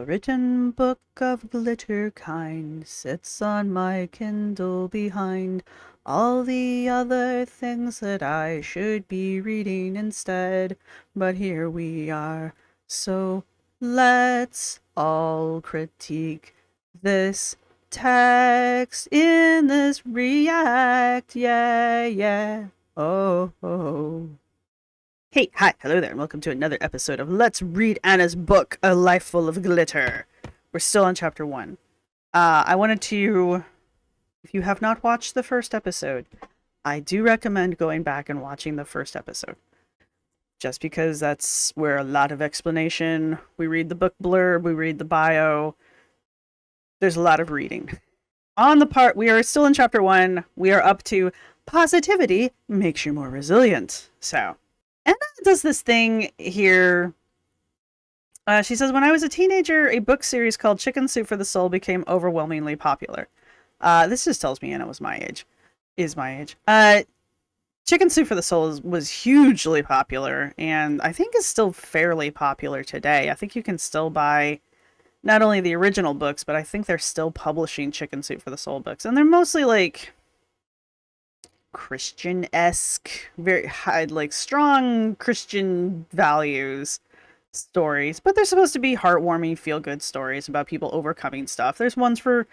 A written book of glitter kind sits on my Kindle behind all the other things that I should be reading instead. But here we are, so let's all critique this text in this react. Yeah, yeah. Oh, oh. Hey, hi, hello there, and welcome to another episode of Let's Read Anna's book, A Life Full of Glitter. We're still on chapter 1. I wanted to, if you have not watched the first episode, I do recommend going back and watching the first episode. Just because that's where a lot of explanation, we read the book blurb, we read the bio, there's a lot of reading. On the part, we are still in chapter 1, we are up to positivity makes you more resilient. So, Anna does this thing here. She says, when I was a teenager, a book series called Chicken Soup for the Soul became overwhelmingly popular. This just tells me Anna was my age. Is my age. Chicken Soup for the Soul was hugely popular, and I think is still fairly popular today. I think you can still buy not only the original books, but I think they're still publishing Chicken Soup for the Soul books. And they're mostly like Christian-esque, very high, like strong Christian values stories, but they're supposed to be heartwarming, feel-good stories about people overcoming stuff. There's ones for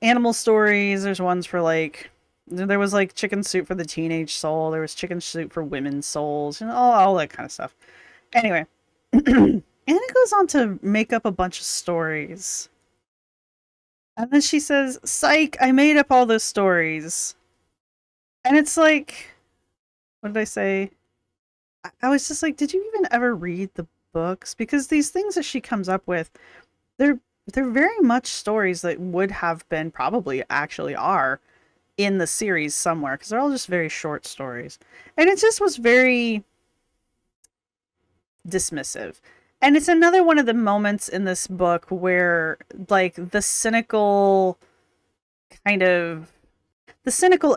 animal stories, there's ones for like, there was like Chicken Soup for the teenage soul, there was Chicken Soup for women's souls, and all that kind of stuff. Anyway, Anna goes on to make up a bunch of stories. And then she says, psych, I made up all those stories. And it's like, what did I say? I was just like, did you even ever read the books? Because these things that she comes up with, they're very much stories that would have been, probably actually are, in the series somewhere, because they're all just very short stories. And it just was very dismissive. And it's another one of the moments in this book where, like, the cynical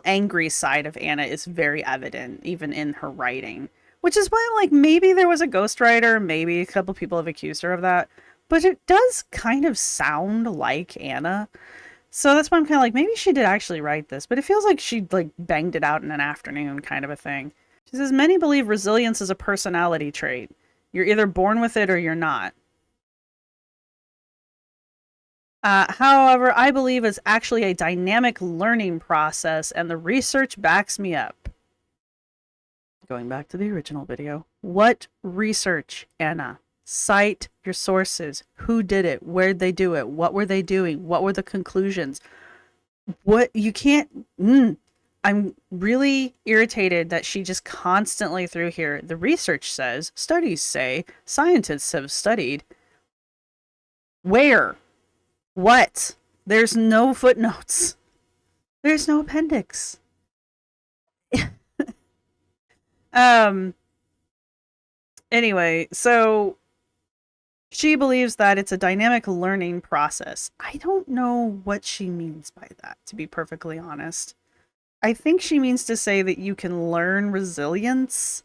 angry side of Anna is very evident, even in her writing. Which is why, like, maybe there was a ghostwriter, maybe a couple people have accused her of that, but it does kind of sound like Anna. So that's why I'm kind of like, maybe she did actually write this, but it feels like she, like, banged it out in an afternoon kind of a thing. She says, many believe resilience is a personality trait. You're either born with it or you're not. However, I believe it's actually a dynamic learning process, and the research backs me up. Going back to the original video. What research, Anna? Cite your sources. Who did it? Where'd they do it? What were they doing? What were the conclusions? What you can't... I'm really irritated that she just constantly threw here. The research says, studies say, scientists have studied. Where? What? There's no footnotes. There's no appendix. Anyway, so she believes that it's a dynamic learning process. I don't know what she means by that, to be perfectly honest. I think she means to say that you can learn resilience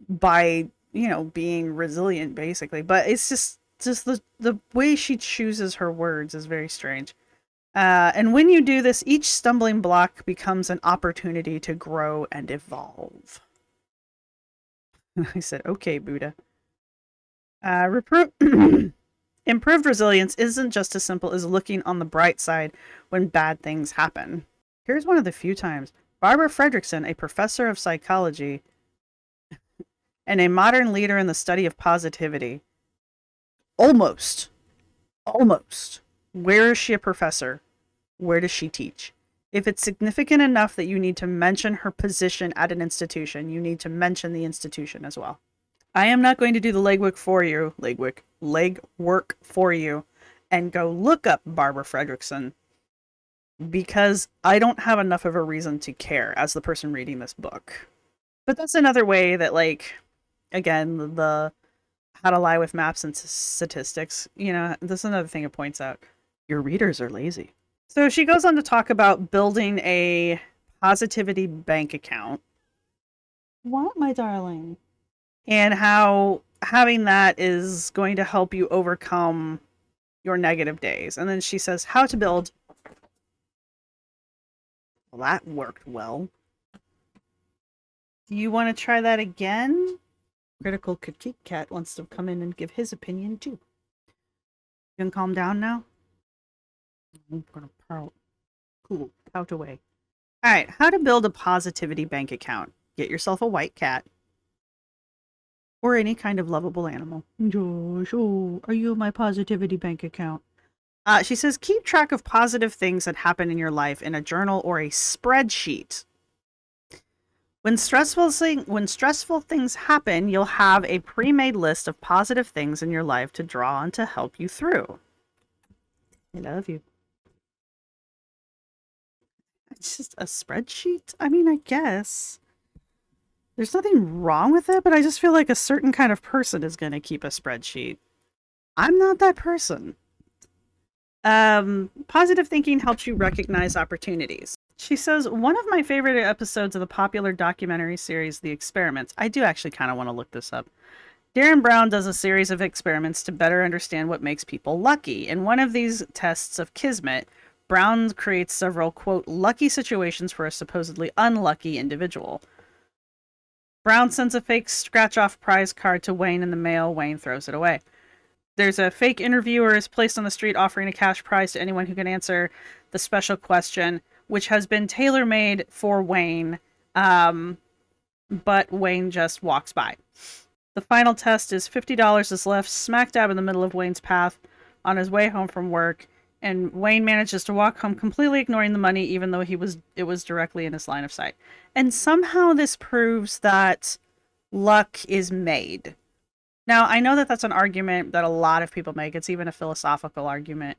by, being resilient, basically. But it's just the way she chooses her words is very strange. And when you do this, each stumbling block becomes an opportunity to grow and evolve. I said, okay, Buddha. Improved resilience isn't just as simple as looking on the bright side when bad things happen. Here's one of the few times. Barbara Fredrickson, a professor of psychology and a modern leader in the study of positivity. Almost. Where is she a professor? Where does she teach? If it's significant enough that you need to mention her position at an institution, you need to mention the institution as well. I am not going to do the legwork for you and go look up Barbara Fredrickson, because I don't have enough of a reason to care as the person reading this book. But that's another way that, like, again, the how to lie with maps and statistics, this is another thing it points out. Your readers are lazy. So she goes on to talk about building a positivity bank account. What, my darling? And how having that is going to help you overcome your negative days. And then she says, how to build. Well, that worked well. Do you want to try that again? Critical Kit Kat wants to come in and give his opinion too. You can calm down now? I'm gonna pout. Cool. Pout away. Alright, how to build a positivity bank account. Get yourself a white cat. Or any kind of lovable animal. Josh, oh, are you my positivity bank account? She says, keep track of positive things that happen in your life in a journal or a spreadsheet. When stressful things happen, you'll have a pre-made list of positive things in your life to draw on to help you through. I love you. It's just a spreadsheet? I mean, I guess. There's nothing wrong with it, but I just feel like a certain kind of person is going to keep a spreadsheet. I'm not that person. Positive thinking helps you recognize opportunities. She says, one of my favorite episodes of the popular documentary series, The Experiments. I do actually kind of want to look this up. Darren Brown does a series of experiments to better understand what makes people lucky. In one of these tests of Kismet, Brown creates several, quote, lucky situations for a supposedly unlucky individual. Brown sends a fake scratch-off prize card to Wayne in the mail. Wayne throws it away. There's a fake interviewer is placed on the street offering a cash prize to anyone who can answer the special question, which has been tailor-made for Wayne, but Wayne just walks by. The final test is $50 is left smack dab in the middle of Wayne's path on his way home from work, and Wayne manages to walk home completely ignoring the money, even though it was directly in his line of sight. And somehow this proves that luck is made. Now, I know that that's an argument that a lot of people make. It's even a philosophical argument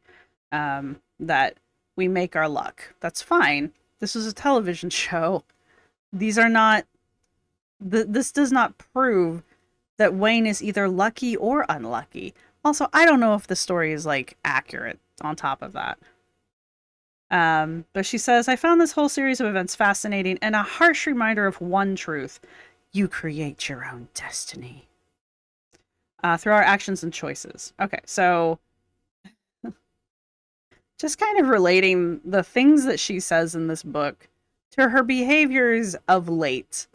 that we make our luck. That's fine. This is a television show. These are not... This does not prove that Wayne is either lucky or unlucky. Also, I don't know if the story is, like, accurate on top of that. But she says, I found this whole series of events fascinating and a harsh reminder of one truth. You create your own destiny. Through our actions and choices. Okay, so just kind of relating the things that she says in this book to her behaviors of late.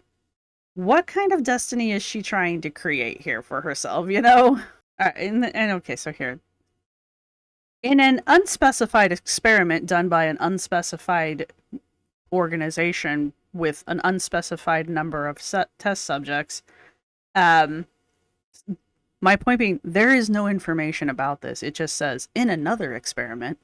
What kind of destiny is she trying to create here for herself, you know? Okay, so here. In an unspecified experiment done by an unspecified organization with an unspecified number of test subjects, my point being, there is no information about this. It just says, in another experiment.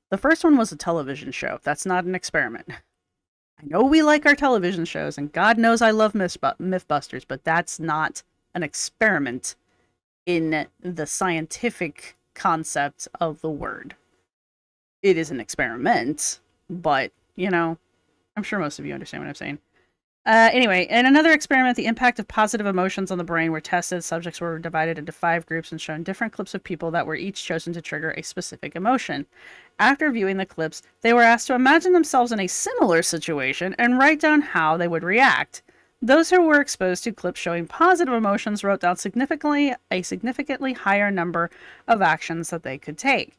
The first one was a television show. That's not an experiment. I know we like our television shows, and God knows I love Mythbusters, but that's not an experiment in the scientific concept of the word. It is an experiment, but, you know, I'm sure most of you understand what I'm saying. Anyway, in another experiment, the impact of positive emotions on the brain were tested. Subjects were divided into 5 groups and shown different clips of people that were each chosen to trigger a specific emotion. After viewing the clips, they were asked to imagine themselves in a similar situation and write down how they would react. Those who were exposed to clips showing positive emotions wrote down a significantly higher number of actions that they could take.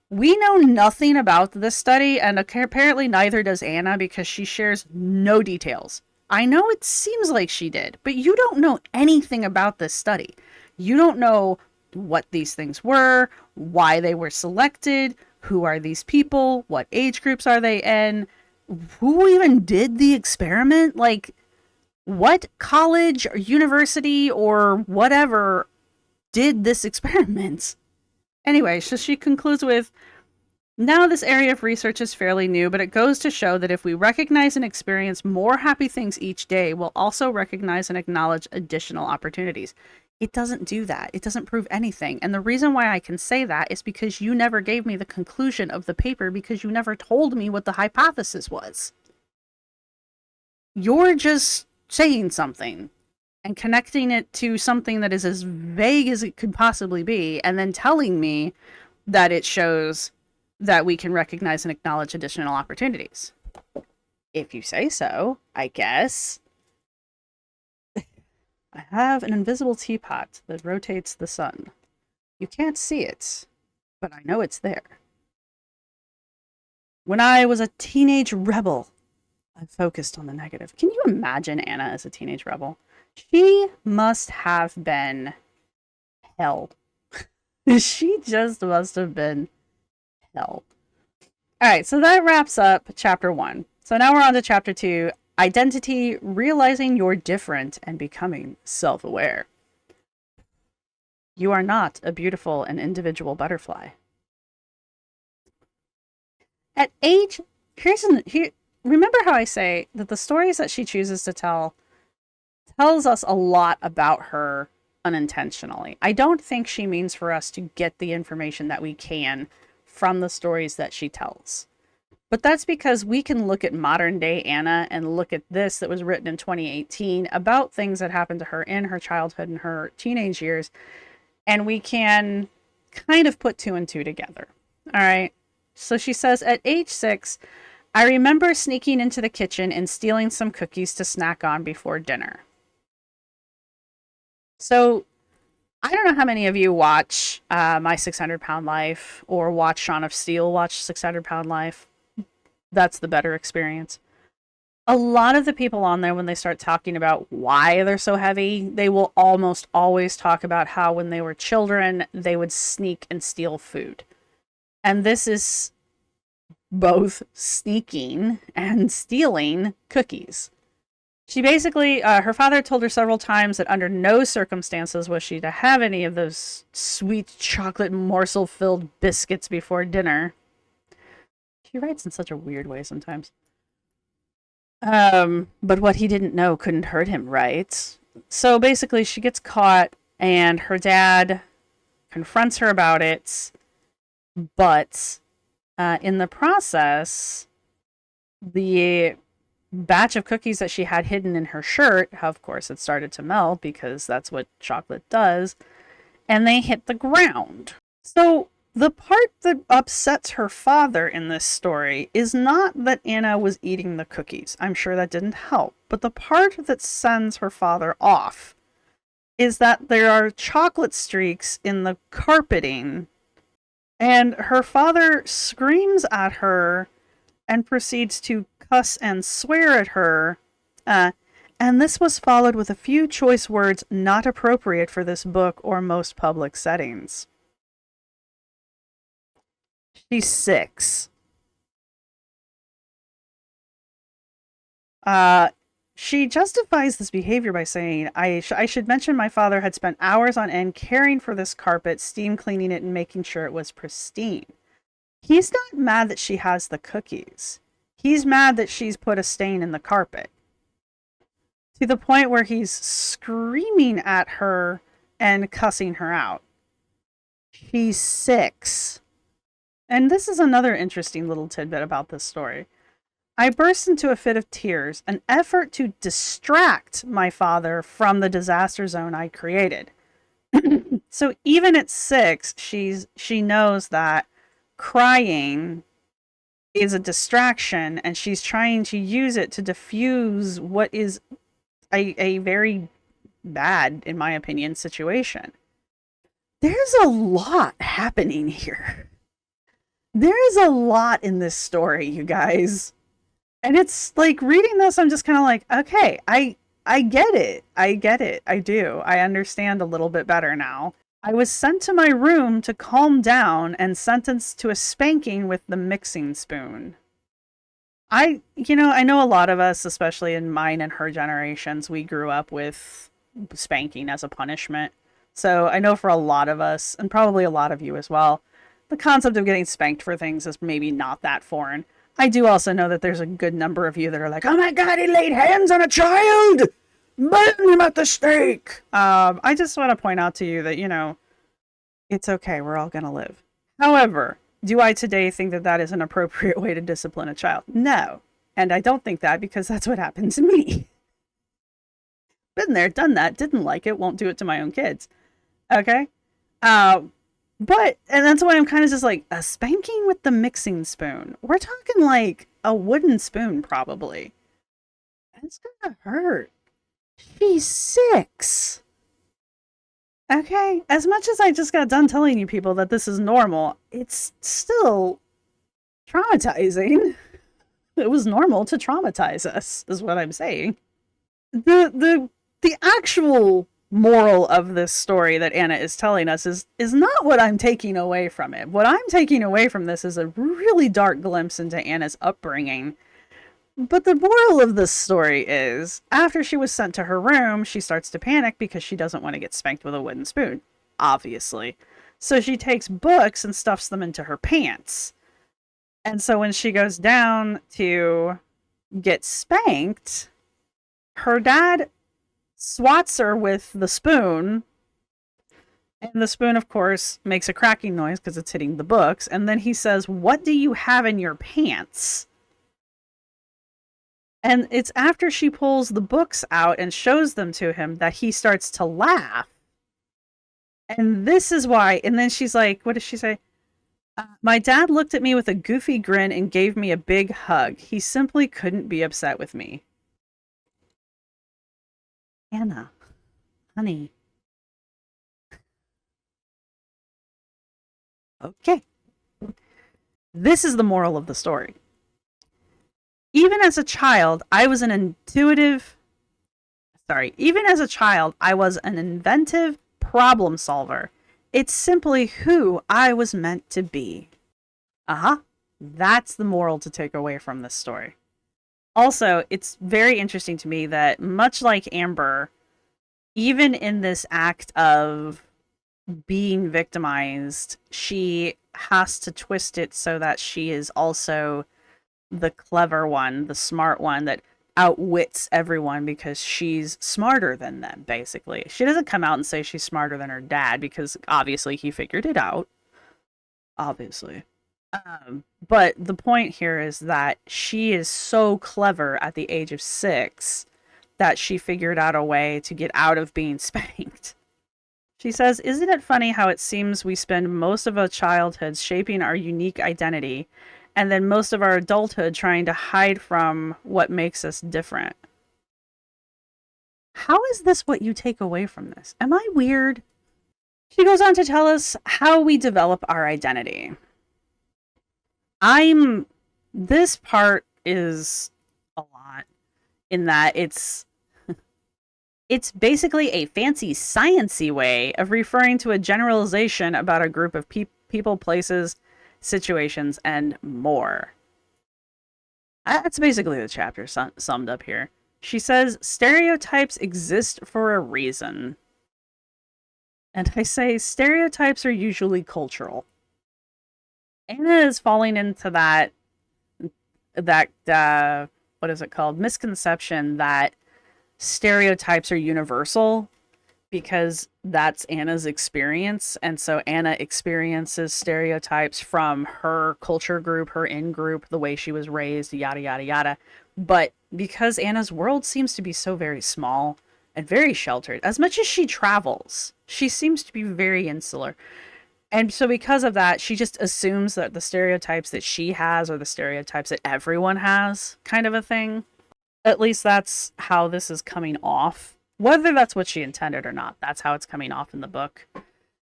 We know nothing about this study, and apparently neither does Anna, because she shares no details. I know it seems like she did, but you don't know anything about this study. You don't know what these things were, why they were selected, who are these people, what age groups are they in, who even did the experiment, like, what college or university or whatever did this experiment? Anyway, so she concludes with, now this area of research is fairly new, but it goes to show that if we recognize and experience more happy things each day, we'll also recognize and acknowledge additional opportunities. It doesn't do that. It doesn't prove anything. And the reason why I can say that is because you never gave me the conclusion of the paper, because you never told me what the hypothesis was. You're just saying something and connecting it to something that is as vague as it could possibly be, and then telling me that it shows that we can recognize and acknowledge additional opportunities. If you say so, I guess. I have an invisible teapot that rotates the sun. You can't see it, but I know it's there. When I was a teenage rebel, I focused on the negative. Can you imagine Anna as a teenage rebel? She must have been hell. She just must have been hell. All right, so that wraps up chapter 1. So now we're on to chapter 2, identity, realizing you're different and becoming self-aware. You are not a beautiful and individual butterfly. At age, remember how I say that the stories that she chooses to tell tells us a lot about her unintentionally. I don't think she means for us to get the information that we can from the stories that she tells. But that's because we can look at modern day Anna and look at this that was written in 2018 about things that happened to her in her childhood and her teenage years, and we can kind of put 2 and 2 together. All right. So she says, at age 6, I remember sneaking into the kitchen and stealing some cookies to snack on before dinner. So I don't know how many of you watch My 600-Pound Life or watch Shaun of Steel watch 600-Pound Life. That's the better experience. A lot of the people on there, when they start talking about why they're so heavy, they will almost always talk about how when they were children, they would sneak and steal food. And this is both sneaking and stealing cookies. She basically, her father told her several times that under no circumstances was she to have any of those sweet chocolate morsel-filled biscuits before dinner. She writes in such a weird way sometimes. But what he didn't know couldn't hurt him, right? So basically, she gets caught, and her dad confronts her about it, but in the process, the batch of cookies that she had hidden in her shirt, of course, it started to melt because that's what chocolate does, and they hit the ground. So the part that upsets her father in this story is not that Anna was eating the cookies. I'm sure that didn't help. But the part that sends her father off is that there are chocolate streaks in the carpeting, and her father screams at her and proceeds to cuss and swear at her. And this was followed with a few choice words not appropriate for this book or most public settings. She's 6. She justifies this behavior by saying, I should mention my father had spent hours on end caring for this carpet, steam cleaning it, and making sure it was pristine. He's not mad that she has the cookies. He's mad that she's put a stain in the carpet. To the point where he's screaming at her and cussing her out. She's 6. And this is another interesting little tidbit about this story. I burst into a fit of tears, an effort to distract my father from the disaster zone I created. So even at 6, she knows that crying is a distraction, and she's trying to use it to diffuse what is a very bad, in my opinion, situation. There's a lot happening here. There is a lot in this story, you guys. And it's like reading this, I'm just kind of like, okay, I get it. I get it. I do. I understand a little bit better now. I was sent to my room to calm down and sentenced to a spanking with the mixing spoon. I know a lot of us, especially in mine and her generations, we grew up with spanking as a punishment. So I know for a lot of us, and probably a lot of you as well, the concept of getting spanked for things is maybe not that foreign. I do also know that there's a good number of you that are like, oh my god, he laid hands on a child! Burn him at the stake! I just want to point out to you that, it's okay, we're all gonna live. However, do I today think that that is an appropriate way to discipline a child? No. And I don't think that because that's what happened to me. Been there, done that, didn't like it, won't do it to my own kids. Okay? And that's why I'm kind of just like, a spanking with the mixing spoon. We're talking like a wooden spoon, probably. It's gonna hurt. She's 6. Okay, as much as I just got done telling you people that this is normal, it's still traumatizing. It was normal to traumatize us, is what I'm saying. The actual moral of this story that Anna is telling us is not what I'm taking away from it. What I'm taking away from this is a really dark glimpse into Anna's upbringing. But the moral of this story is after she was sent to her room, she starts to panic because she doesn't want to get spanked with a wooden spoon, obviously. So she takes books and stuffs them into her pants. And so when she goes down to get spanked, her dad swats her with the spoon. And the spoon, of course, makes a cracking noise because it's hitting the books. And then he says, "What do you have in your pants?" And it's after she pulls the books out and shows them to him that he starts to laugh. And this is why. And then she's like, what does she say? My dad looked at me with a goofy grin and gave me a big hug. He simply couldn't be upset with me. Anna, honey. Okay. This is the moral of the story. Even as a child, I was an inventive problem solver. It's simply who I was meant to be. That's the moral to take away from this story. Also, it's very interesting to me that much like Amber, even in this act of being victimized, she has to twist it so that she is also the clever one, the smart one that outwits everyone because she's smarter than them, basically. She doesn't come out and say she's smarter than her dad because obviously he figured it out. Obviously. But the point here is that she is so clever at the age of 6 that she figured out a way to get out of being spanked. She says, "Isn't it funny how it seems we spend most of our childhood shaping our unique identity and then most of our adulthood trying to hide from what makes us different?" How is this what you take away from this? Am I weird? She goes on to tell us how we develop our identity. This part is a lot in that it's basically a fancy sciencey way of referring to a generalization about a group of people, places, situations, and more. That's basically the chapter summed up here. She says, stereotypes exist for a reason. And I say, stereotypes are usually cultural. Anna is falling into that what is it called? Misconception that stereotypes are universal because that's Anna's experience. And so Anna experiences stereotypes from her culture group, her in-group, the way she was raised, yada, yada, yada. But because Anna's world seems to be so very small and very sheltered, as much as she travels, she seems to be very insular. And so because of that, she just assumes that the stereotypes that she has are the stereotypes that everyone has, kind of a thing. At least that's how this is coming off. Whether that's what she intended or not, that's how it's coming off in the book.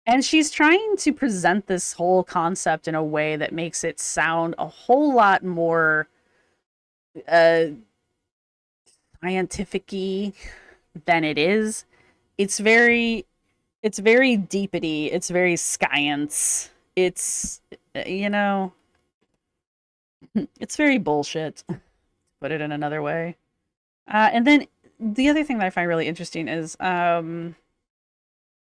And she's trying to present this whole concept in a way that makes it sound a whole lot more scientific-y than it is. It's very deepity. It's very science. It's, it's very bullshit. Put it in another way. And then the other thing that I find really interesting is when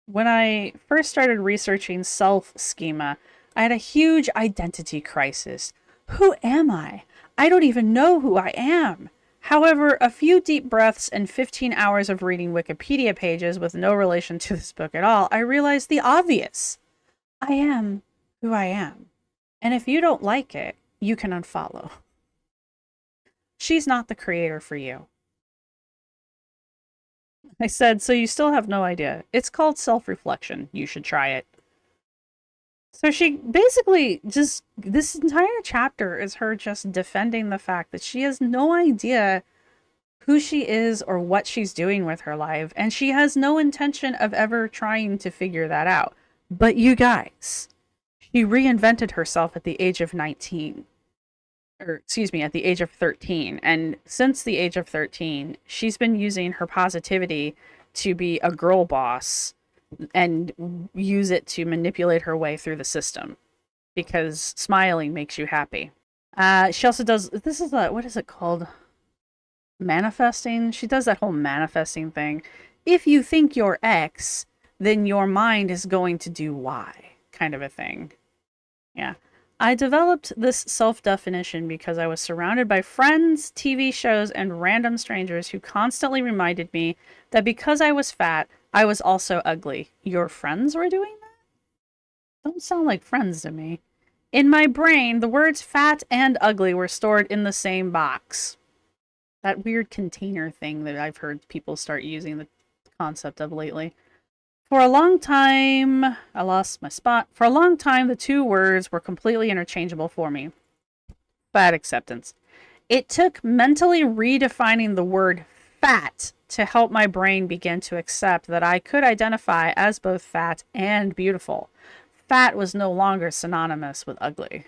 I first started researching self-schema, I had a huge identity crisis. Who am I? I don't even know who I am. However, a few deep breaths and 15 hours of reading Wikipedia pages with no relation to this book at all, I realized the obvious. I am who I am. And if you don't like it, you can unfollow. She's not the creator for you. I said, so you still have no idea. It's called self-reflection. You should try it. So she basically just, this entire chapter is her just defending the fact that she has no idea who she is or what she's doing with her life, and she has no intention of ever trying to figure that out. But you guys, she reinvented herself at the age of 19. Or excuse me, at the age of 13. And since the age of 13, she's been using her positivity to be a girl boss and use it to manipulate her way through the system because smiling makes you happy. She also does, this is a, what is it called? Manifesting. She does that whole manifesting thing. If you think you're X, then your mind is going to do Y, kind of a thing. Yeah. I developed this self-definition because I was surrounded by friends, TV shows, and random strangers who constantly reminded me that because I was fat, I was also ugly. Your friends were doing that? Don't sound like friends to me. In my brain, the words fat and ugly were stored in the same box. That weird container thing that I've heard people start using the concept of lately. For a long time, I lost my spot. For a long time, the two words were completely interchangeable for me. Fat acceptance. It took mentally redefining the word fat to help my brain begin to accept that I could identify as both fat and beautiful. Fat was no longer synonymous with ugly.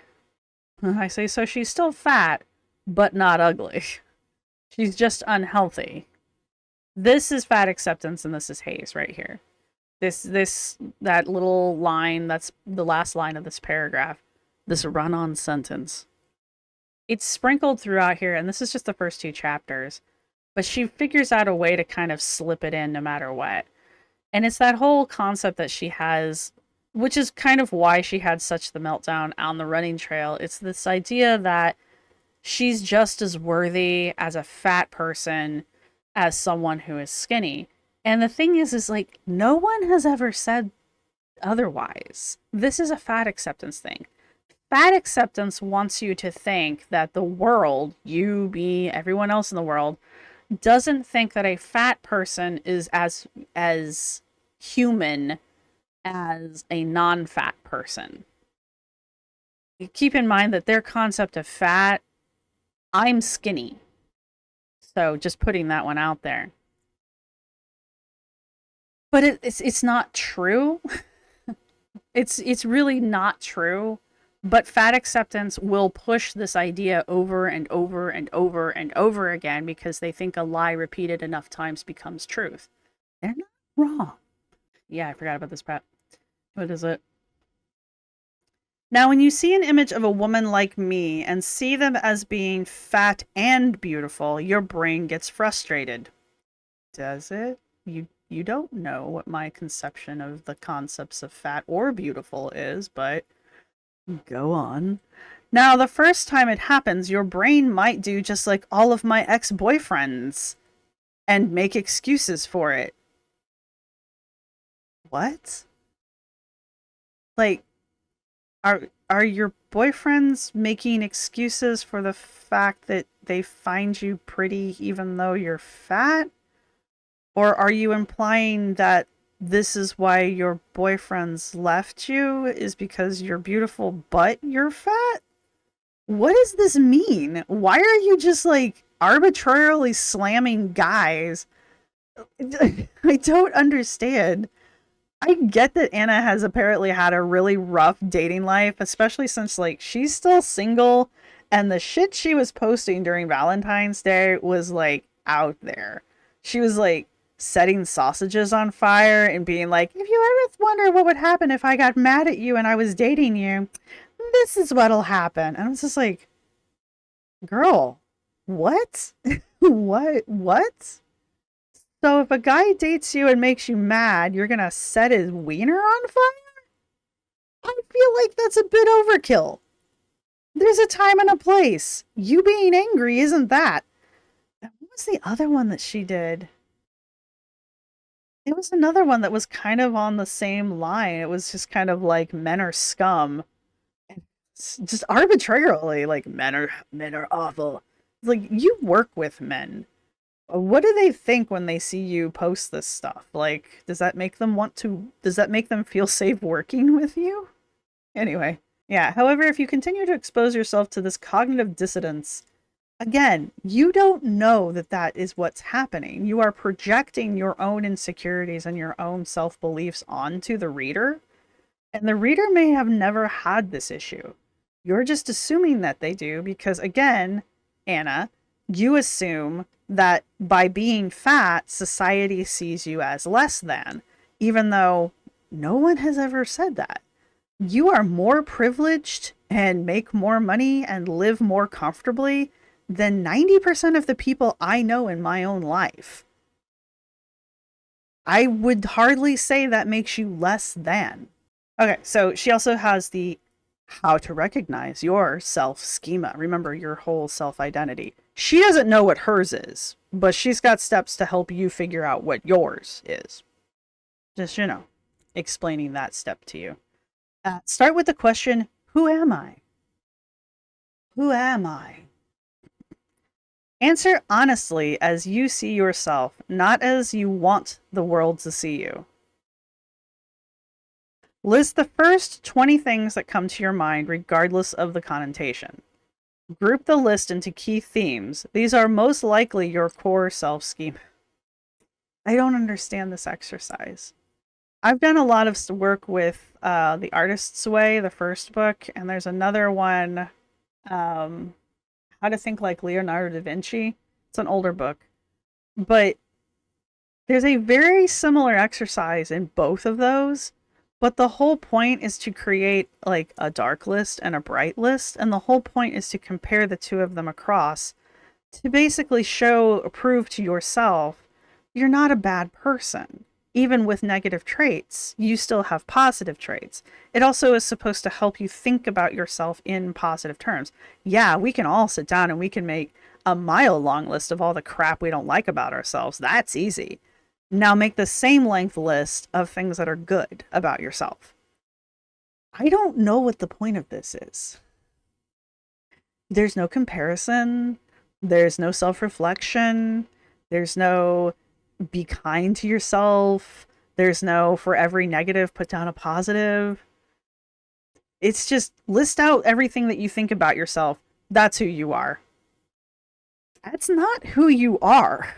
I say, so she's still fat, but not ugly. She's just unhealthy. This is fat acceptance and this is haze right here. That little line, that's the last line of this paragraph, this run-on sentence. It's sprinkled throughout here, and this is just the first two chapters, but she figures out a way to kind of slip it in no matter what. And it's that whole concept that she has, which is kind of why she had such the meltdown on the running trail. It's this idea that she's just as worthy as a fat person as someone who is skinny. And the thing is like, no one has ever said otherwise. This is a fat acceptance thing. Fat acceptance wants you to think that the world, you, me, everyone else in the world, doesn't think that a fat person is as human as a non-fat person. Keep in mind that their concept of fat, I'm skinny. So just putting that one out there. But it's not true. It's really not true. But fat acceptance will push this idea over and over and over and over again because they think a lie repeated enough times becomes truth. They're not wrong. Yeah, I forgot about this part. What is it? Now, when you see an image of a woman like me and see them as being fat and beautiful, your brain gets frustrated. Does it? You don't know what my conception of the concepts of fat or beautiful is, but go on. Now, the first time it happens, your brain might do just like all of my ex-boyfriends and make excuses for it. What? Like, are your boyfriends making excuses for the fact that they find you pretty even though you're fat? Or are you implying that this is why your boyfriends left you, is because you're beautiful but you're fat? What does this mean? Why are you just like arbitrarily slamming guys? I don't understand. I get that Anna has apparently had a really rough dating life, especially since like she's still single and the shit she was posting during Valentine's Day was like out there. She was like setting sausages on fire and being like, if you ever wonder what would happen if I got mad at you and I was dating you, this is what'll happen. And I was just like, girl, what? What? So if a guy dates you and makes you mad, you're gonna set his wiener on fire? I feel like that's a bit overkill. There's a time and a place. You being angry isn't that. What was the other one that she did? It was another one that was kind of on the same line. It was just kind of like men are scum. Just arbitrarily, like men are awful. It's like, you work with men. What do they think when they see you post this stuff? Like, does that make them feel safe working with you? Anyway, yeah. However, if you continue to expose yourself to this cognitive dissonance, Again, you don't know that that is what's happening. You are projecting your own insecurities and your own self beliefs onto the reader. And the reader may have never had this issue. You're just assuming that they do because, again, Anna, you assume that by being fat, society sees you as less than, even though no one has ever said that. You are more privileged and make more money and live more comfortably than 90% of the people I know in my own life. I would hardly say that makes you less than. Okay, so she also has the how to recognize your self schema. Remember your whole self identity. She doesn't know what hers is, but she's got steps to help you figure out what yours is. Just, explaining that step to you. Start with the question, who am I? Who am I? Answer honestly as you see yourself, not as you want the world to see you. List the first 20 things that come to your mind, regardless of the connotation. Group the list into key themes. These are most likely your core self schema. I don't understand this exercise. I've done a lot of work with The Artist's Way, the first book, and there's another one, How to Think Like Leonardo da Vinci. It's an older book. But there's a very similar exercise in both of those. But the whole point is to create like a dark list and a bright list. And the whole point is to compare the two of them across to basically prove to yourself, you're not a bad person. Even with negative traits, you still have positive traits. It also is supposed to help you think about yourself in positive terms. Yeah, we can all sit down and we can make a mile-long list of all the crap we don't like about ourselves. That's easy. Now make the same length list of things that are good about yourself. I don't know what the point of this is. There's no comparison. There's no self-reflection. There's no be kind to yourself. There's no for every negative, put down a positive. It's just list out everything that you think about yourself. That's who you are. That's not who you are.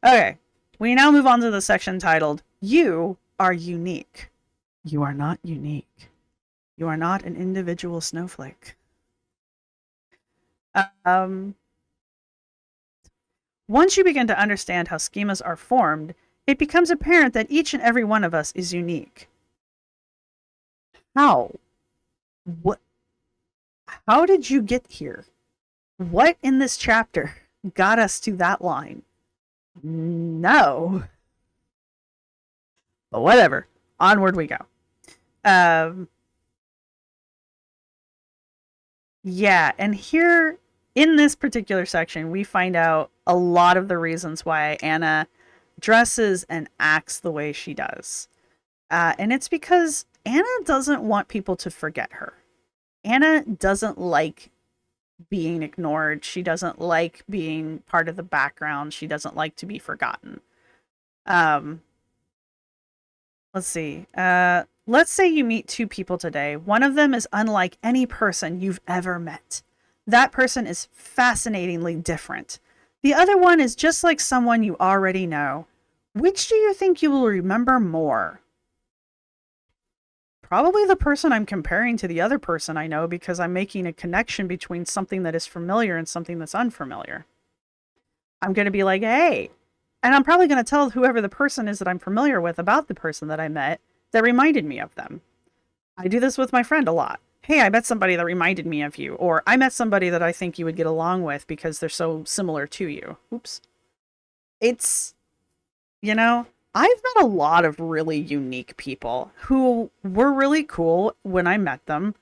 Okay, we now move on to the section titled, You Are Unique. You are not unique. You are not an individual snowflake. Once you begin to understand how schemas are formed, it becomes apparent that each and every one of us is unique. How? What? How did you get here? What in this chapter got us to that line? No. But whatever. Onward we go. Yeah, and here in this particular section, we find out a lot of the reasons why Anna dresses and acts the way she does. And it's because Anna doesn't want people to forget her. Anna doesn't like being ignored. She doesn't like being part of the background. She doesn't like to be forgotten. Let's see. Let's say you meet two people today. One of them is unlike any person you've ever met. That person is fascinatingly different. The other one is just like someone you already know. Which do you think you will remember more? Probably the person I'm comparing to the other person I know because I'm making a connection between something that is familiar and something that's unfamiliar. I'm going to be like, hey, and I'm probably going to tell whoever the person is that I'm familiar with about the person that I met that reminded me of them. I do this with my friend a lot. Hey, I met somebody that reminded me of you. Or I met somebody that I think you would get along with because they're so similar to you. Oops. It's, I've met a lot of really unique people who were really cool when I met them.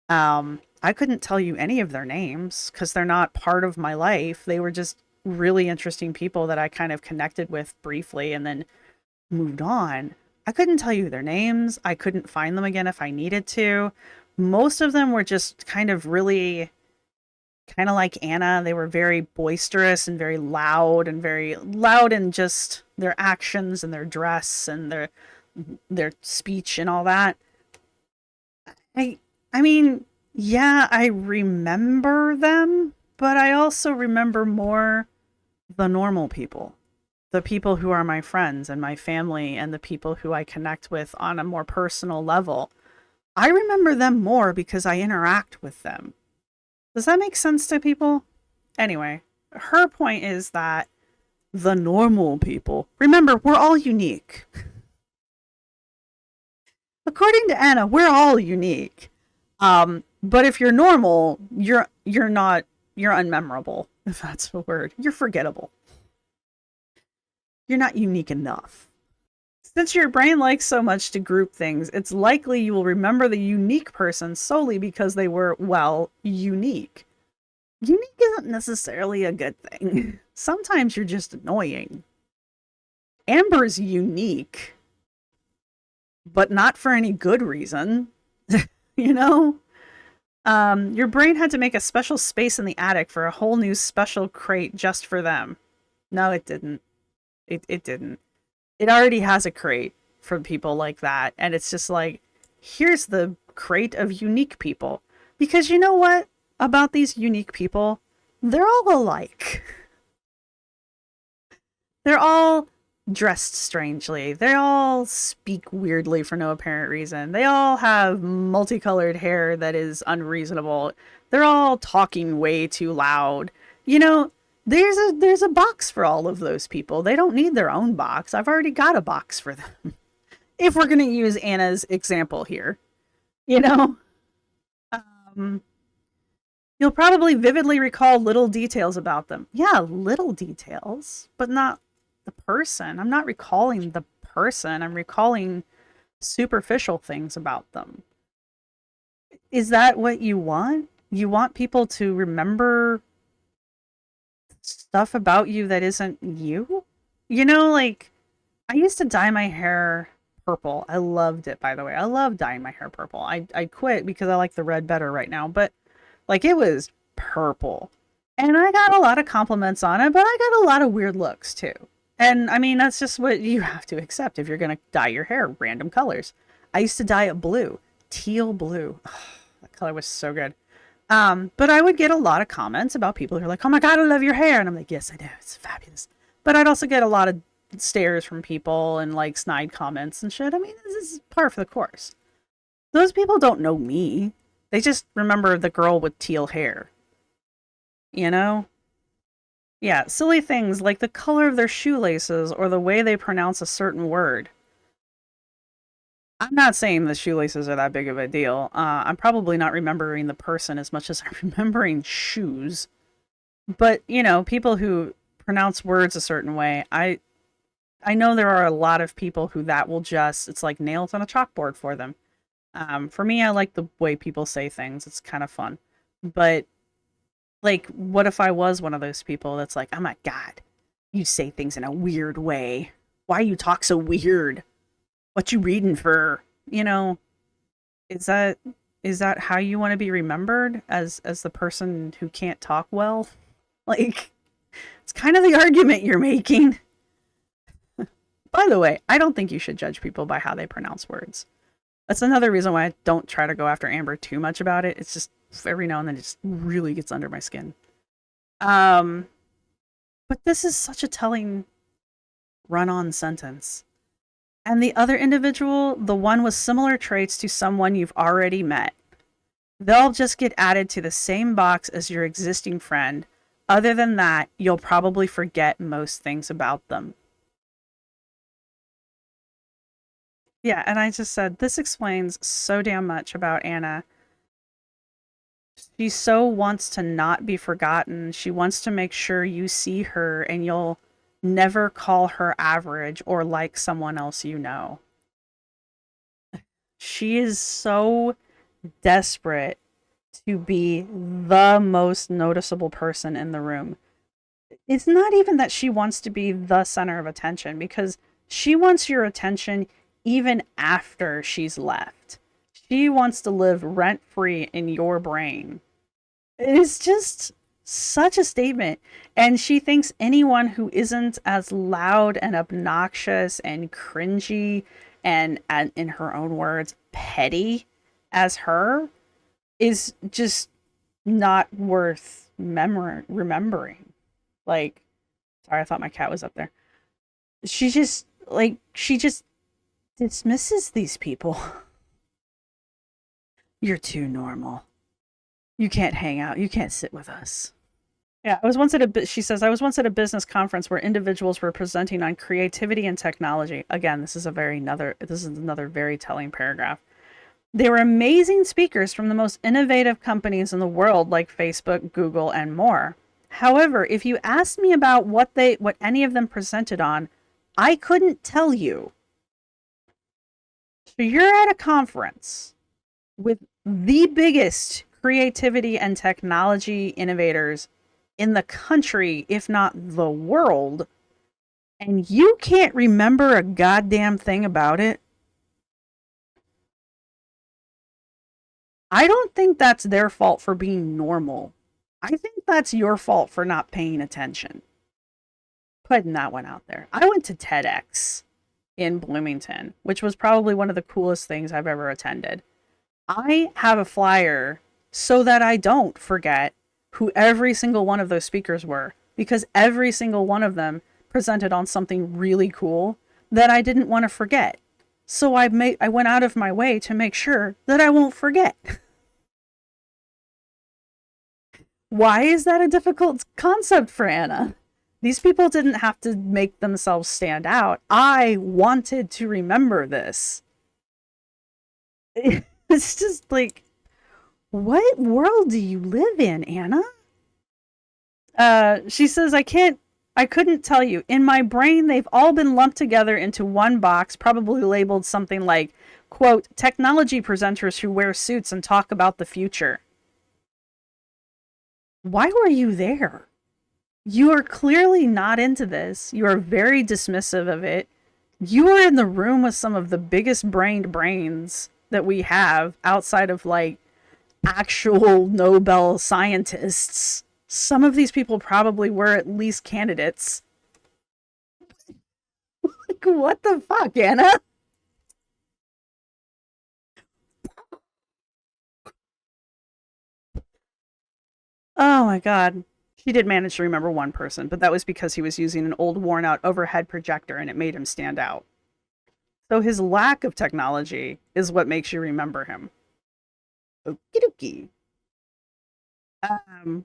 I couldn't tell you any of their names because they're not part of my life. They were just really interesting people that I kind of connected with briefly and then moved on. I couldn't tell you their names. I couldn't find them again if I needed to. Most of them were just kind of really kind of like Anna. They were very boisterous and very loud in just their actions and their dress and their speech and all that. I mean, yeah, I remember them, but I also remember more the normal people, the people who are my friends and my family and the people who I connect with on a more personal level. I remember them more because I interact with them. Does that make sense to people? Anyway, her point is that the normal people, remember, we're all unique. According to Anna, we're all unique. But if you're normal, you're unmemorable, if that's a word. You're forgettable. You're not unique enough. Since your brain likes so much to group things, it's likely you will remember the unique person solely because they were, well, unique. Unique isn't necessarily a good thing. Sometimes you're just annoying. Amber's unique, but not for any good reason. You know? Your brain had to make a special space in the attic for a whole new special crate just for them. No, it didn't. It didn't. It already has a crate for people like that. And it's just like, here's the crate of unique people. Because you know what about these unique people? They're all alike. They're all dressed strangely. They all speak weirdly for no apparent reason. They all have multicolored hair that is unreasonable. They're all talking way too loud. You know, there's a box for all of those people. They don't need their own box. I've already got a box for them. If we're going to use Anna's example here, you know, um, you'll probably vividly recall little details about them. Yeah, little details, but not the person. I'm not recalling the person. I'm recalling superficial things about them. Is that what you want? You want people to remember stuff about you that isn't you? You know, like, I used to dye my hair purple. I loved it, by the way. I love dyeing my hair purple. I quit because I like the red better right now, but like it was purple. And I got a lot of compliments on it, but I got a lot of weird looks too. And I mean, that's just what you have to accept if you're going to dye your hair random colors. I used to dye it blue, teal blue. Oh, that color was so good. But I would get a lot of comments about people who are like, "Oh my God, I love your hair." And I'm like, "Yes, I do. It's fabulous." But I'd also get a lot of stares from people and like snide comments and shit. I mean, this is par for the course. Those people don't know me. They just remember the girl with teal hair. You know? Yeah, silly things like the color of their shoelaces or the way they pronounce a certain word. I'm not saying the shoelaces are that big of a deal. I'm probably not remembering the person as much as I'm remembering shoes. But, you know, people who pronounce words a certain way, I know there are a lot of people who that will just, it's like nails on a chalkboard for them. For me, I like the way people say things. It's kind of fun. But, like, what if I was one of those people that's like, oh my God, you say things in a weird way. Why you talk so weird? What you reading for? You know, is that how you want to be remembered as the person who can't talk well? Like, it's kind of the argument you're making. By the way, I don't think you should judge people by how they pronounce words. That's another reason why I don't try to go after Amber too much about it. It's just every now and then it just really gets under my skin. But this is such a telling run-on sentence. And the other individual, the one with similar traits to someone you've already met, they'll just get added to the same box as your existing friend. Other than that, you'll probably forget most things about them. Yeah, and I just said, this explains so damn much about Anna. She so wants to not be forgotten. She wants to make sure you see her and you'll never call her average or like someone else you know. She is so desperate to be the most noticeable person in the room. It's not even that she wants to be the center of attention, because she wants your attention even after she's left. She wants to live rent-free in your brain. It's just such a statement. And she thinks anyone who isn't as loud and obnoxious and cringy and in her own words, petty as her is just not worth remembering. Like, sorry, I thought my cat was up there. She just dismisses these people. You're too normal. You can't hang out. You can't sit with us. Yeah, I was once at a she says I was once at a business conference where individuals were presenting on creativity and technology. Again, this is another very telling paragraph. They were amazing speakers from the most innovative companies in the world like Facebook, Google, and more. However, if you asked me about what any of them presented on, I couldn't tell you. So you're at a conference with the biggest creativity and technology innovators in the country, if not the world, and you can't remember a goddamn thing about it. I don't think that's their fault for being normal. I think that's your fault for not paying attention. Putting that one out there. I went to TEDx in Bloomington, which was probably one of the coolest things I've ever attended. I have a flyer so that I don't forget who every single one of those speakers were, because every single one of them presented on something really cool that I didn't want to forget. So I went out of my way to make sure that I won't forget. Why is that a difficult concept for Anna? These people didn't have to make themselves stand out. I wanted to remember this. It's just like, what world do you live in, Anna? She says, I couldn't tell you. In my brain, they've all been lumped together into one box, probably labeled something like, quote, technology presenters who wear suits and talk about the future. Why were you there? You are clearly not into this. You are very dismissive of it. You are in the room with some of the biggest brained brains that we have outside of like actual Nobel scientists. Some of these people probably were at least candidates. Like, what the fuck, Anna? Oh my god. He did manage to remember one person, but that was because he was using an old worn out overhead projector and it made him stand out. So his lack of technology is what makes you remember him. Okie dokie.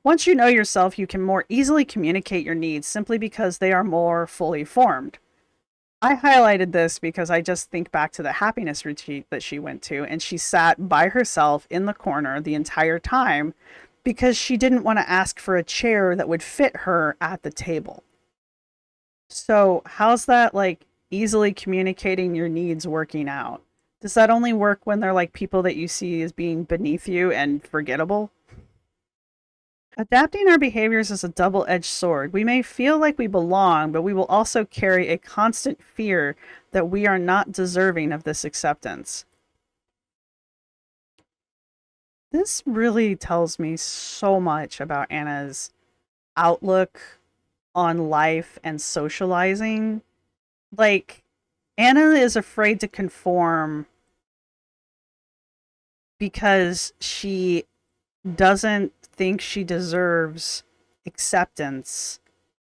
Once you know yourself, you can more easily communicate your needs simply because they are more fully formed. I highlighted this because I just think back to the happiness retreat that she went to, and she sat by herself in the corner the entire time because she didn't want to ask for a chair that would fit her at the table. So, how's that like easily communicating your needs working out? Does that only work when they're like people that you see as being beneath you and forgettable? Adapting our behaviors is a double edged sword. We may feel like we belong, but we will also carry a constant fear that we are not deserving of this acceptance. This really tells me so much about Anna's outlook on life and socializing. Like, Anna is afraid to conform because she doesn't think she deserves acceptance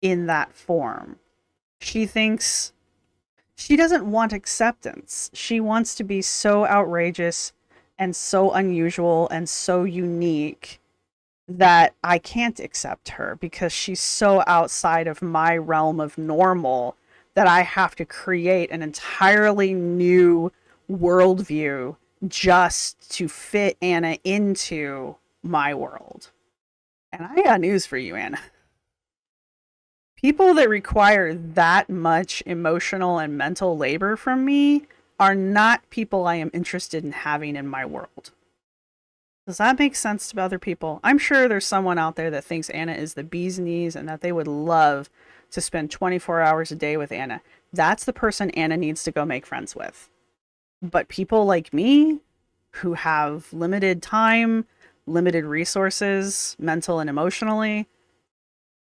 in that form. She thinks she doesn't want acceptance. She wants to be so outrageous and so unusual and so unique that I can't accept her because she's so outside of my realm of normal that I have to create an entirely new worldview just to fit Anna into my world. And I got news for you, Anna. People that require that much emotional and mental labor from me are not people I am interested in having in my world. Does that make sense to other people? I'm sure there's someone out there that thinks Anna is the bee's knees and that they would love to spend 24 hours a day with Anna. That's the person Anna needs to go make friends with. But people like me, who have limited time, limited resources, mental and emotionally,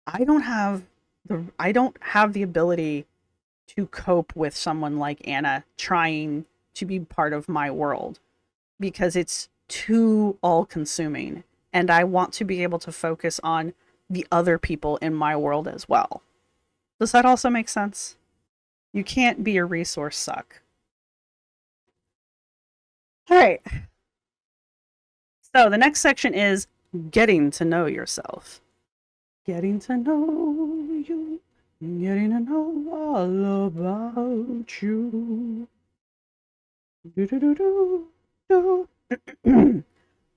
I don't have the ability to cope with someone like Anna trying to be part of my world because it's too all consuming. and I want to be able to focus on the other people in my world as well. Does that also make sense? You can't be a resource suck. All right. So the next section is getting to know yourself. Getting to know you. Getting to know all about you.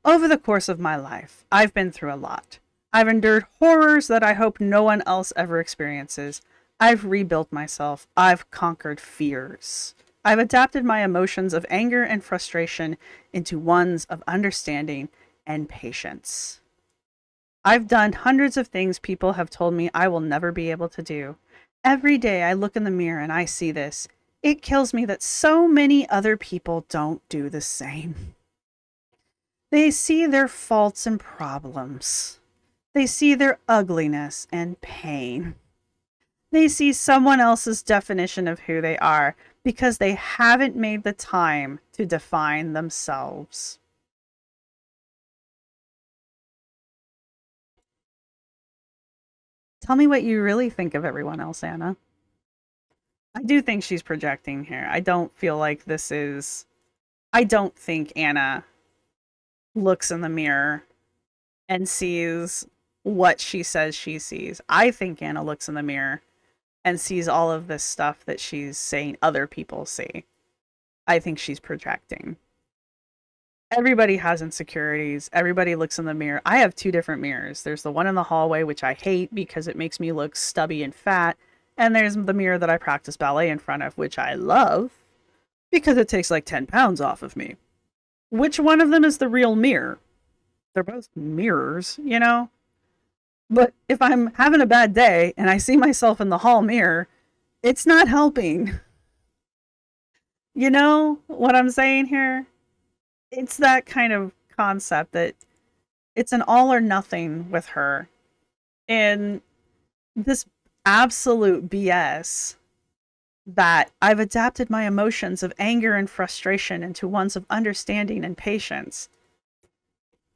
Over the course of my life, I've been through a lot. I've endured horrors that I hope no one else ever experiences. I've rebuilt myself. I've conquered fears. I've adapted my emotions of anger and frustration into ones of understanding and patience. I've done hundreds of things people have told me I will never be able to do. Every day I look in the mirror and I see this. It kills me that so many other people don't do the same. They see their faults and problems. They see their ugliness and pain. They see someone else's definition of who they are because they haven't made the time to define themselves. Tell me what you really think of everyone else, Anna. I do think she's projecting here. I don't feel like this is. I don't think Anna looks in the mirror and sees what she says she sees. I think Anna looks in the mirror and sees all of this stuff that she's saying other people see. I think she's projecting. Everybody has insecurities. Everybody looks in the mirror. I have two different mirrors. There's the one in the hallway, which I hate because it makes me look stubby and fat. And there's the mirror that I practice ballet in front of, which I love because it takes like 10 pounds off of me. Which one of them is the real mirror? They're both mirrors, you know? But if I'm having a bad day and I see myself in the hall mirror, it's not helping. You know what I'm saying here? It's that kind of concept that it's an all or nothing with her. And this absolute BS that I've adapted my emotions of anger and frustration into ones of understanding and patience.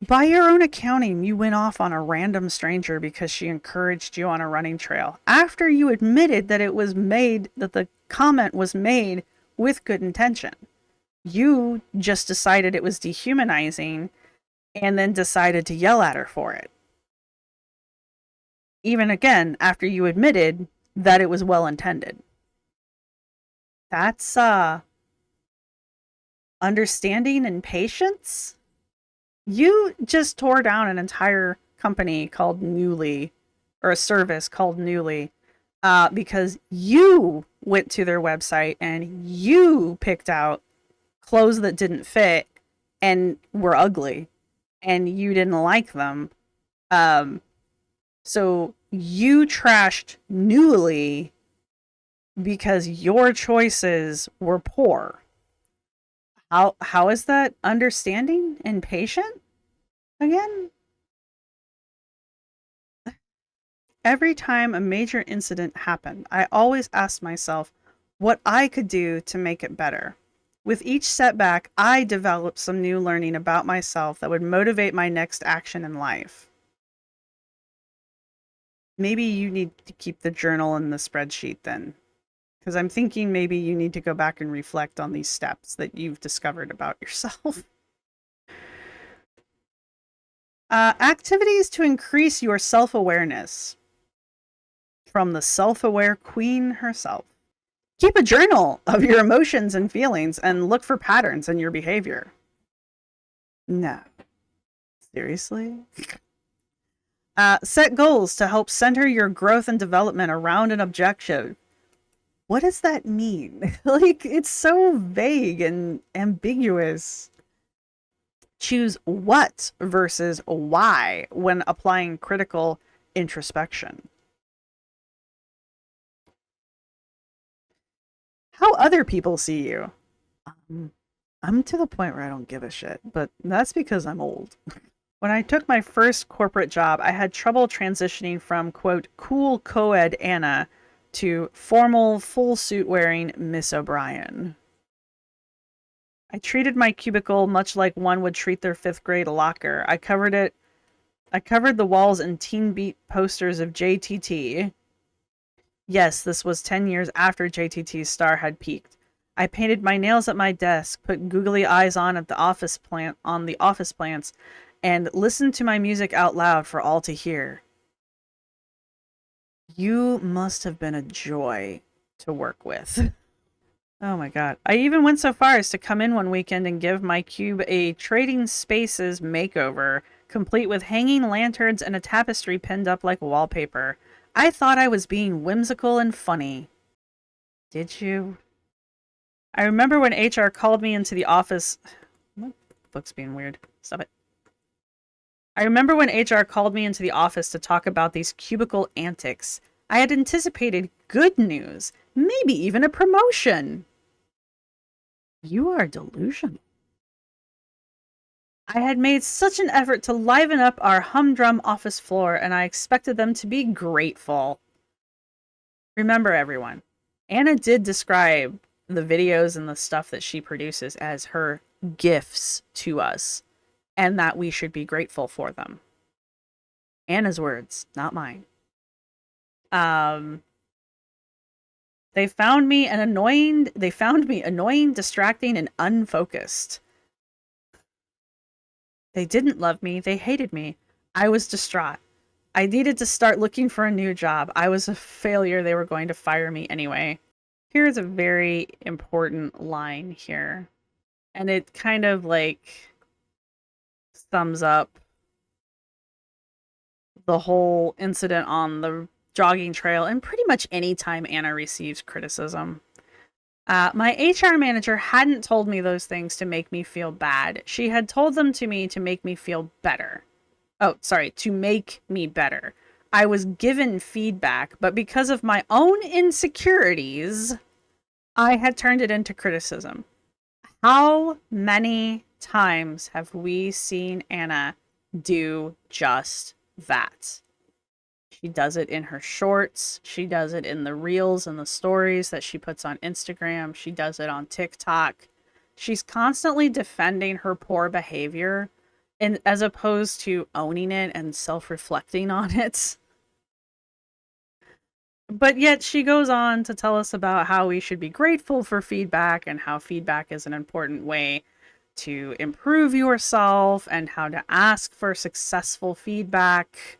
By your own accounting, you went off on a random stranger because she encouraged you on a running trail after you admitted that that the comment was made with good intention. You just decided it was dehumanizing and then decided to yell at her for it. Even again, after you admitted that it was well intended. That's understanding and patience. You just tore down an entire company called Newly, or a service called Newly, because you went to their website and you picked out clothes that didn't fit and were ugly and you didn't like them. So you trashed Newly because your choices were poor. How is that understanding and patient again? Every time a major incident happened, I always asked myself what I could do to make it better. With each setback, I developed some new learning about myself that would motivate my next action in life. Maybe you need to keep the journal and the spreadsheet then. Because I'm thinking maybe you need to go back and reflect on these steps that you've discovered about yourself. Activities to increase your self-awareness. From the self-aware queen herself. Keep a journal of your emotions and feelings and look for patterns in your behavior. No. Seriously? Set goals to help center your growth and development around an objective. What does that mean? Like, it's so vague and ambiguous. Choose what versus why when applying critical introspection. How other people see you. I'm to the point where I don't give a shit, but that's because I'm old. When I took my first corporate job, I had trouble transitioning from, quote, cool co-ed Anna to formal, full suit wearing Miss O'Brien. I treated my cubicle much like one would treat their fifth grade locker. I covered it I covered the walls in Teen Beat posters of JTT. Yes, this was 10 years after JTT's star had peaked. I painted my nails at my desk, put googly eyes on at the office plants, and listened to my music out loud for all to hear. You must have been a joy to work with. Oh my god. I even went so far as to come in one weekend and give my cube a Trading Spaces makeover, complete with hanging lanterns and a tapestry pinned up like wallpaper. I thought I was being whimsical and funny. Did you? I remember when HR called me into the office. My book's being weird. Stop it. I remember when HR called me into the office to talk about these cubicle antics. I had anticipated good news, maybe even a promotion. You are delusional. I had made such an effort to liven up our humdrum office floor, and I expected them to be grateful. Remember, everyone, Anna did describe the videos and the stuff that she produces as her gifts to us, and that we should be grateful for them. Anna's words, not mine. They found me annoying, distracting, and unfocused. They didn't love me, they hated me. I was distraught. I needed to start looking for a new job. I was a failure, they were going to fire me anyway. Here's a very important line here. And it kind of like sums up the whole incident on the jogging trail and pretty much any time Anna receives criticism. My HR manager hadn't told me those things to make me feel bad. She had told them to me to make me feel better. Oh, sorry, to make me better. I was given feedback, but because of my own insecurities, I had turned it into criticism. How many times have we seen Anna do just that? She does it in her shorts. She does it in the reels and the stories that she puts on Instagram. She does it on TikTok. She's constantly defending her poor behavior, and as opposed to owning it and self-reflecting on it. But yet she goes on to tell us about how we should be grateful for feedback and how feedback is an important way to improve yourself and how to ask for successful feedback.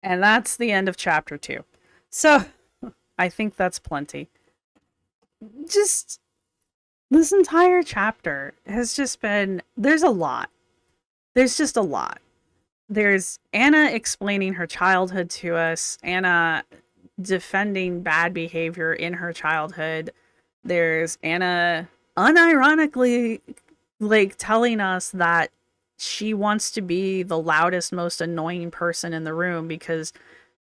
And that's the end of chapter 2. So, I think that's plenty. Just, this entire chapter has just been, there's a lot. There's just a lot. There's Anna explaining her childhood to us, Anna defending bad behavior in her childhood. There's Anna unironically, like, telling us that she wants to be the loudest, most annoying person in the room because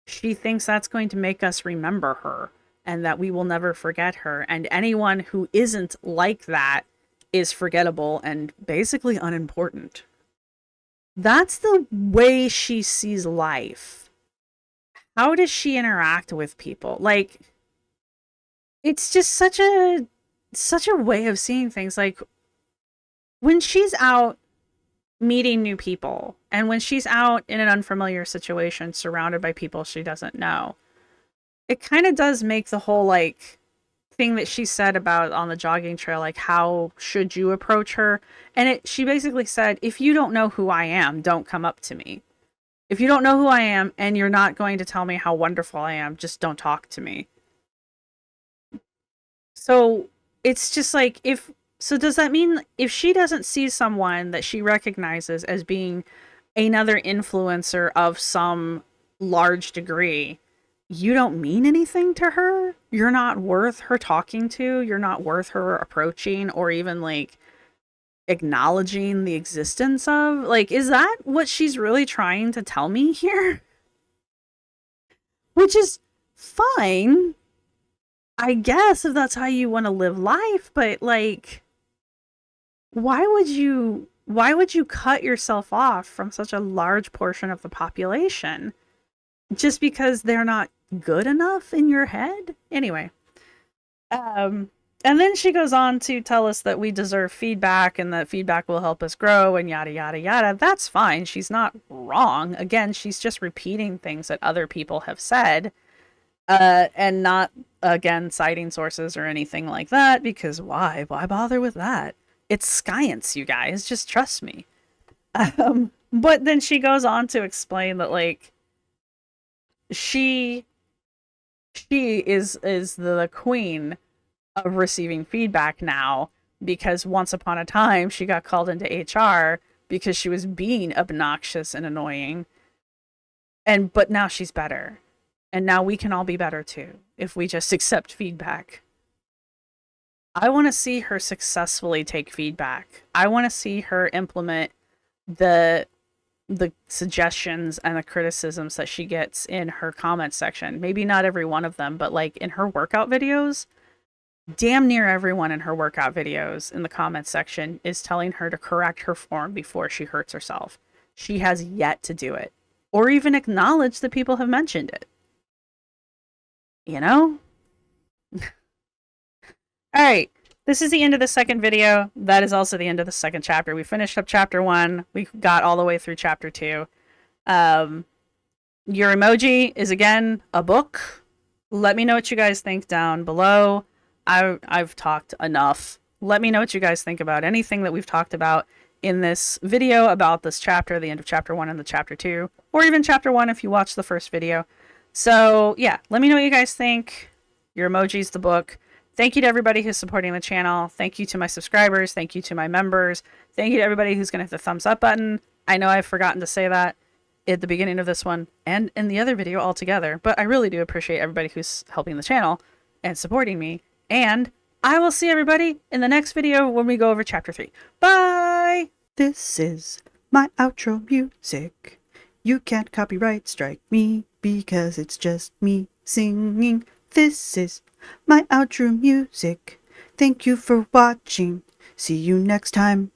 she thinks that's going to make us remember her and that we will never forget her. And anyone who isn't like that is forgettable and basically unimportant. That's the way she sees life. How does she interact with people? Like, it's just such a way of seeing things. Like, when she's out meeting new people and when she's out in an unfamiliar situation surrounded by people she doesn't know, it kind of does make the whole like thing that she said about on the jogging trail, like how should you approach her, and she basically said, if you don't know who I am, don't come up to me. If you don't know who I am and you're not going to tell me how wonderful I am, just don't talk to me. So it's just like, so does that mean if she doesn't see someone that she recognizes as being another influencer of some large degree, you don't mean anything to her? You're not worth her talking to? You're not worth her approaching or even like acknowledging the existence of? Like, is that what she's really trying to tell me here? Which is fine, I guess, if that's how you want to live life, but like, why would you cut yourself off from such a large portion of the population just because they're not good enough in your head? Anyway, And then she goes on to tell us that we deserve feedback and that feedback will help us grow and yada, yada, yada. That's fine. She's not wrong. Again, she's just repeating things that other people have said, and not, again, citing sources or anything like that, because why? Why bother with that? It's science, you guys. Just trust me. But then she goes on to explain that, like, she is the queen of receiving feedback now, because once upon a time she got called into HR because she was being obnoxious and annoying, and but now she's better, and now we can all be better too if we just accept feedback. I want to see her successfully take feedback. I want to see her implement the suggestions and the criticisms that she gets in her comment section. Maybe not every one of them, but like in her workout videos, damn near everyone in her workout videos in the comments section is telling her to correct her form before she hurts herself. She has yet to do it, or even acknowledge that people have mentioned it. You know? All right. This is the end of the second video. That is also the end of the second chapter. We finished up chapter 1. We got all the way through chapter 2. Your emoji is, again, a book. Let me know what you guys think down below. I've talked enough. Let me know what you guys think about anything that we've talked about in this video about this chapter, the end of chapter 1 and the chapter 2, or even chapter 1 if you watched the first video. So yeah, let me know what you guys think. Your emoji's the book. Thank you to everybody who's supporting the channel. Thank you to my subscribers. Thank you to my members. Thank you to everybody who's going to hit the thumbs up button. I know I've forgotten to say that at the beginning of this one and in the other video altogether, but I really do appreciate everybody who's helping the channel and supporting me. And I will see everybody in the next video when we go over chapter 3. Bye! This is my outro music. You can't copyright strike me because it's just me singing. This is my outro music. Thank you for watching. See you next time.